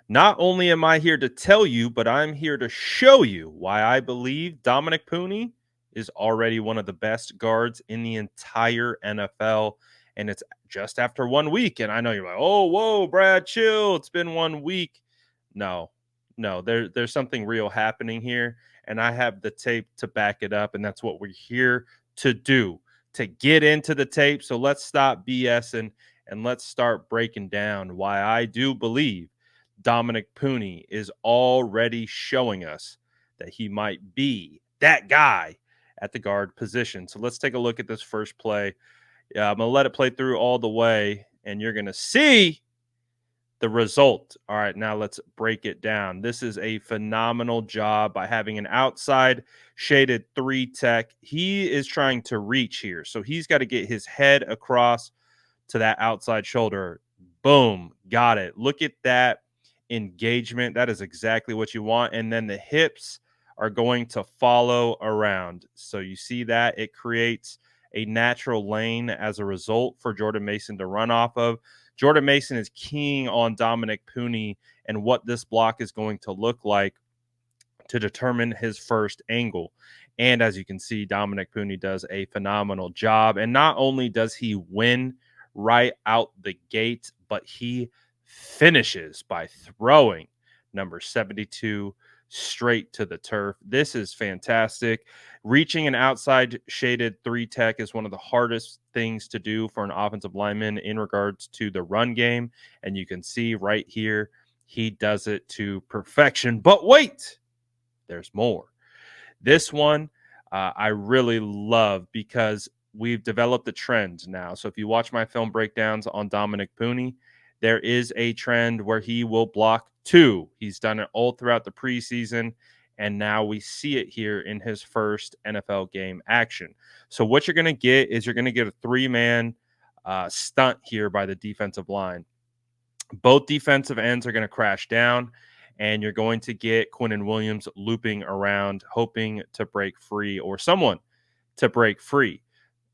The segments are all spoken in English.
Not only am I here to tell you, but I'm here to show you why I believe Dominic Puni is already one of the best guards in the entire NFL. And it's just after 1 week. And I know you're like, oh, whoa, Brad, chill. It's been 1 week. No, no, there's something real happening here. And I have the tape to back it up. And that's what we're here to do, to get into the tape. So let's stop BSing and let's start breaking down why I do believe Dominic Puni is already showing us that he might be that guy at the guard position. So let's take a look at this first play. Yeah, I'm going to let it play through all the way, and you're going to see the result. All right, now let's break it down. This is a phenomenal job by having an outside shaded 3 tech. He is trying to reach here. So he's got to get his head across to that outside shoulder. Boom, got it. Look at that engagement. That is exactly what you want. And then the hips are going to follow around. So you see that it creates a natural lane as a result for Jordan Mason to run off of. Jordan Mason is keying on Dominic Puni and what this block is going to look like to determine his first angle. And as you can see, Dominic Puni does a phenomenal job. And not only does he win right out the gate, but he finishes by throwing number 72 straight to the turf. This is fantastic. Reaching an outside shaded 3 tech is one of the hardest things to do for an offensive lineman in regards to the run game. And you can see right here, he does it to perfection. But wait, there's more. This one I really love because we've developed a trend now. So if you watch my film breakdowns on Dominic Puni, there is a trend where he will block 2. He's done it all throughout the preseason, and now we see it here in his first NFL game action. So what you're going to get is you're going to get a 3-man stunt here by the defensive line. Both defensive ends are going to crash down, and you're going to get Quinnen Williams looping around, hoping to break free or someone to break free.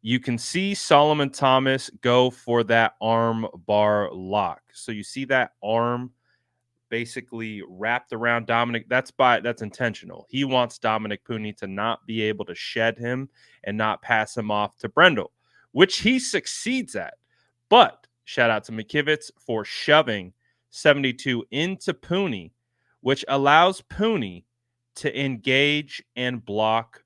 You can see Solomon Thomas go for that arm bar lock. So you see that arm basically wrapped around Dominic. That's intentional. He wants Dominic Puni to not be able to shed him and not pass him off to Brendel, which he succeeds at. But shout out to McKivitz for shoving 72 into Puni, which allows Puni to engage and block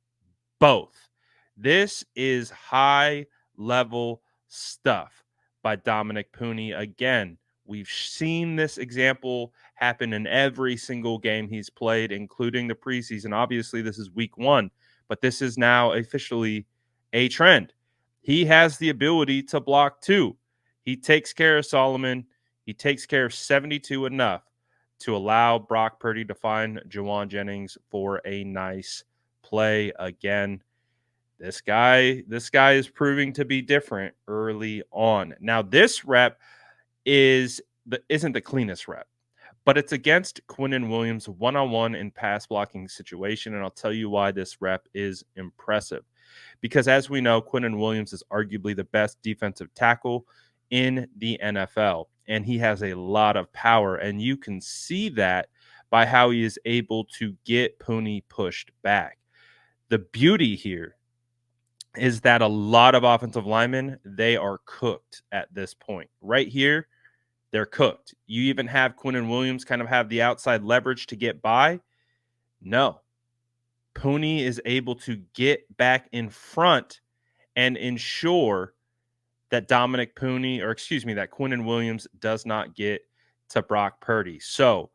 both. This is high level stuff by Dominic Puni. Again, we've seen this example happen in every single game he's played, including the preseason. Obviously, this is week 1, but this is now officially a trend. He has the ability to block 2. He takes care of Solomon. He takes care of 72 enough to allow Brock Purdy to find Juwan Jennings for a nice play. Again, this guy is proving to be different early on. Now, this rep isn't the cleanest rep, but it's against Quinnen Williams one-on-one in pass blocking situation, and I'll tell you why this rep is impressive. Because as we know, Quinnen Williams is arguably the best defensive tackle in the NFL, and he has a lot of power, and you can see that by how he is able to get Puni pushed back. The beauty here is that a lot of offensive linemen, they are cooked at this point. Right here, they're cooked. You even have Quinnen Williams kind of have the outside leverage to get by. No. Puni is able to get back in front and ensure that that Quinnen Williams does not get to Brock Purdy. So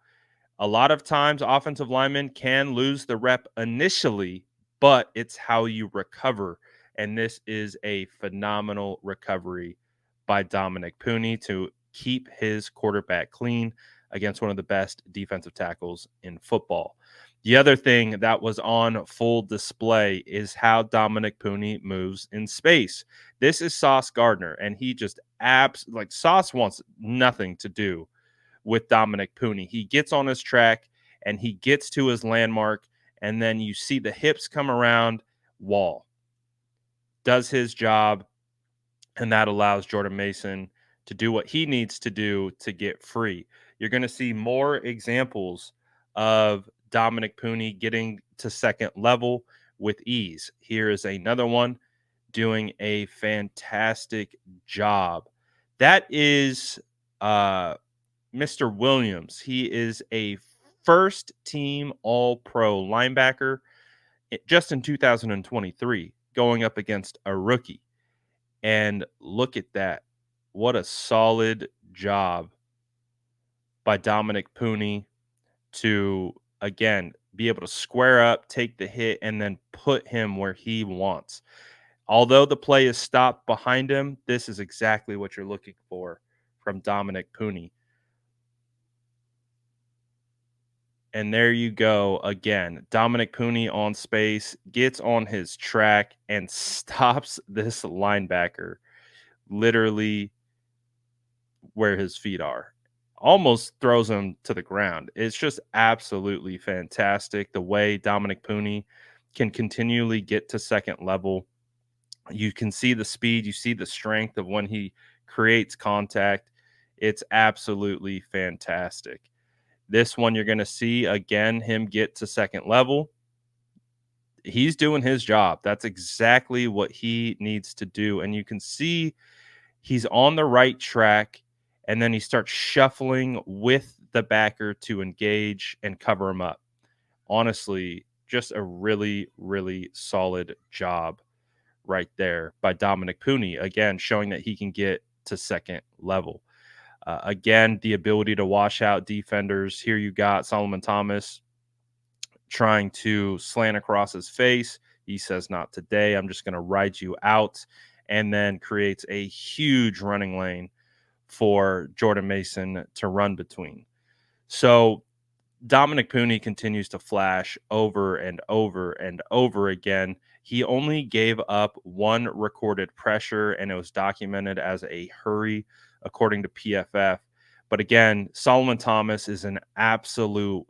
a lot of times offensive linemen can lose the rep initially, but it's how you recover. And this is a phenomenal recovery by Dominic Puni to keep his quarterback clean against one of the best defensive tackles in football. The other thing that was on full display is how Dominic Puni moves in space. This is Sauce Gardner, and he just Sauce wants nothing to do with Dominic Puni. He gets on his track and he gets to his landmark, and then you see the hips come around, wall. Does his job, and that allows Jordan Mason to do what he needs to do to get free. You're going to see more examples of Dominic Puni getting to second level with ease. Here is another one doing a fantastic job. That is Mr. Williams. He is a first team All Pro linebacker just in 2023, going up against a rookie. And look at that. What a solid job by Dominic Puni to, again, be able to square up, take the hit, and then put him where he wants. Although the play is stopped behind him, this is exactly what you're looking for from Dominic Puni. And there you go again. Dominic Puni on space, gets on his track and stops this linebacker literally where his feet are. Almost throws him to the ground. It's just absolutely fantastic the way Dominic Puni can continually get to second level. You can see the speed, you see the strength of when he creates contact. It's absolutely fantastic. This one you're going to see again him get to second level. He's doing his job. That's exactly what he needs to do. And you can see he's on the right track, and then he starts shuffling with the backer to engage and cover him up. Honestly, just a really, really solid job right there by Dominic Puni. Again, showing that he can get to second level. Again, the ability to wash out defenders. Here you got Solomon Thomas trying to slant across his face. He says, "Not today. I'm just going to ride you out," and then creates a huge running lane for Jordan Mason to run between. So Dominic Puni continues to flash over and over and over again. He only gave up one recorded pressure, and it was documented as a hurry, according to PFF. But again, Solomon Thomas is an absolute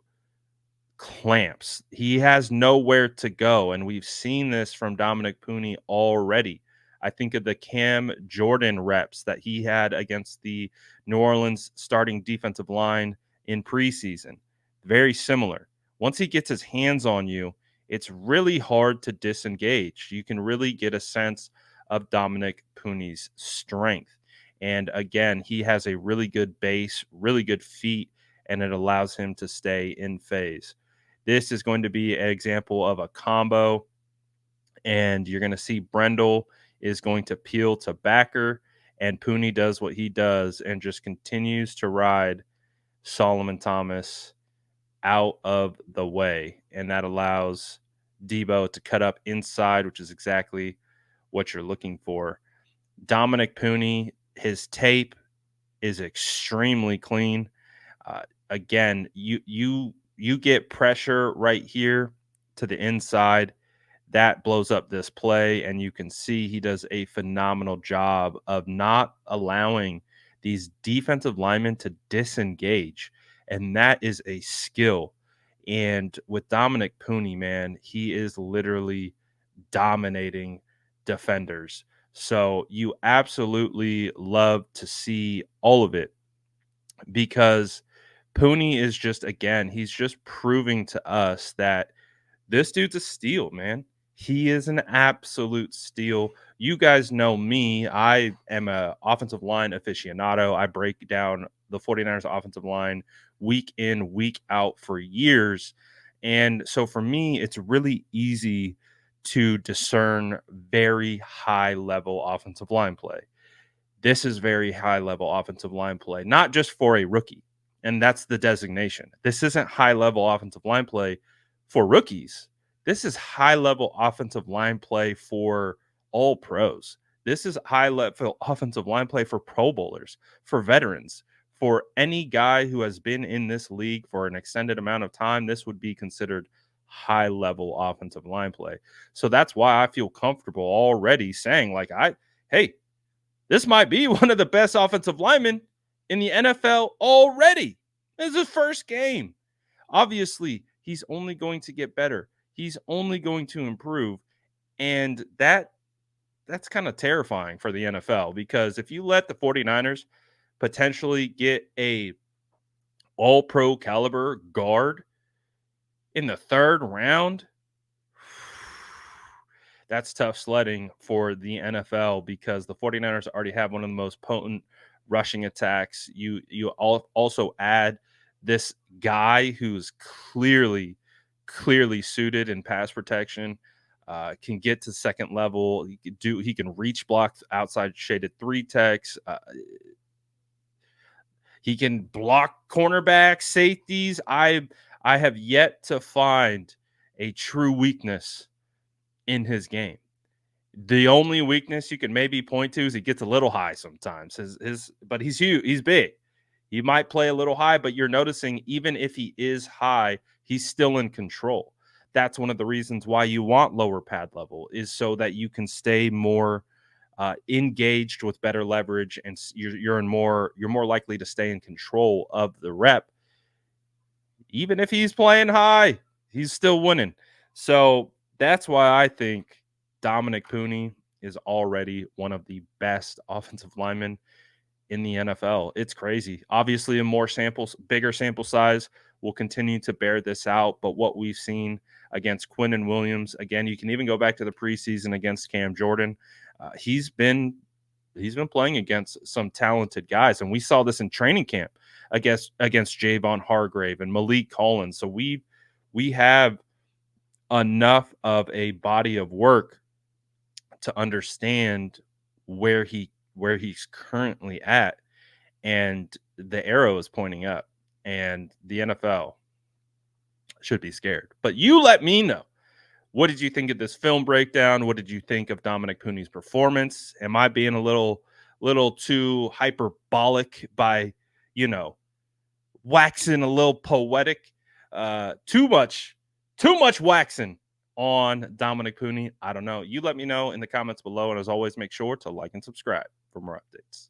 clamps. He has nowhere to go, and we've seen this from Dominic Puni already. I think of the Cam Jordan reps that he had against the New Orleans starting defensive line in preseason. Very similar. Once he gets his hands on you, it's really hard to disengage. You can really get a sense of Dominic Puni's strength. And again, he has a really good base, really good feet, and it allows him to stay in phase. This is going to be an example of a combo, and you're going to see Brendel is going to peel to backer, and Puni does what he does and just continues to ride Solomon Thomas out of the way, and that allows Debo to cut up inside, which is exactly what you're looking for. Dominic Puni, his tape is extremely clean. Again, you get pressure right here to the inside. That blows up this play, and you can see he does a phenomenal job of not allowing these defensive linemen to disengage, and that is a skill. And with Dominic Puni, man, he is literally dominating defenders. So you absolutely love to see all of it because Puni is just, again, he's just proving to us that this dude's a steal, man. He is an absolute steal. You guys know me. I am a offensive line aficionado. I break down the 49ers offensive line week in, week out for years. And so for me, it's really easy to discern very high level offensive line play. This is very high level offensive line play, not just for a rookie. And that's the designation. This isn't high level offensive line play for rookies. This is high level offensive line play for all pros. This is high level offensive line play for Pro Bowlers, for veterans, for any guy who has been in this league for an extended amount of time. This would be considered high level offensive line play. So that's why I feel comfortable already saying, like, hey, this might be one of the best offensive linemen in the NFL already. This is his first game. Obviously, he's only going to get better. He's only going to improve. And that's kind of terrifying for the NFL because if you let the 49ers potentially get a all-pro caliber guard in the 3rd round, that's tough sledding for the NFL because the 49ers already have one of the most potent rushing attacks. Also add this guy who's clearly suited in pass protection, can get to second level. He can reach blocks outside shaded 3 techs. He can block cornerbacks, safeties. I have yet to find a true weakness in his game. The only weakness you can maybe point to is he gets a little high sometimes. But he's huge, he's big. He might play a little high, but you're noticing even if he is high, he's still in control. That's one of the reasons why you want lower pad level, is so that you can stay more engaged with better leverage, and you're more likely to stay in control of the rep. Even if he's playing high, he's still winning. So that's why I think Dominic Puni is already one of the best offensive linemen in the NFL. It's crazy. Obviously, bigger sample size will continue to bear this out. But what we've seen against Quinn and Williams, again, you can even go back to the preseason against Cam Jordan. He's been playing against some talented guys, and we saw this in training camp against Javon Hargrave and Malik Collins. So we have enough of a body of work to understand where he's currently at, and the arrow is pointing up, and the NFL should be scared. But you let me know, what did you think of this film breakdown? What did you think of Dominic Puni's performance? Am I being a little too hyperbolic by, waxing a little poetic? Too much waxing on Dominic Puni? I don't know. You let me know in the comments below, and as always, make sure to like and subscribe for more updates.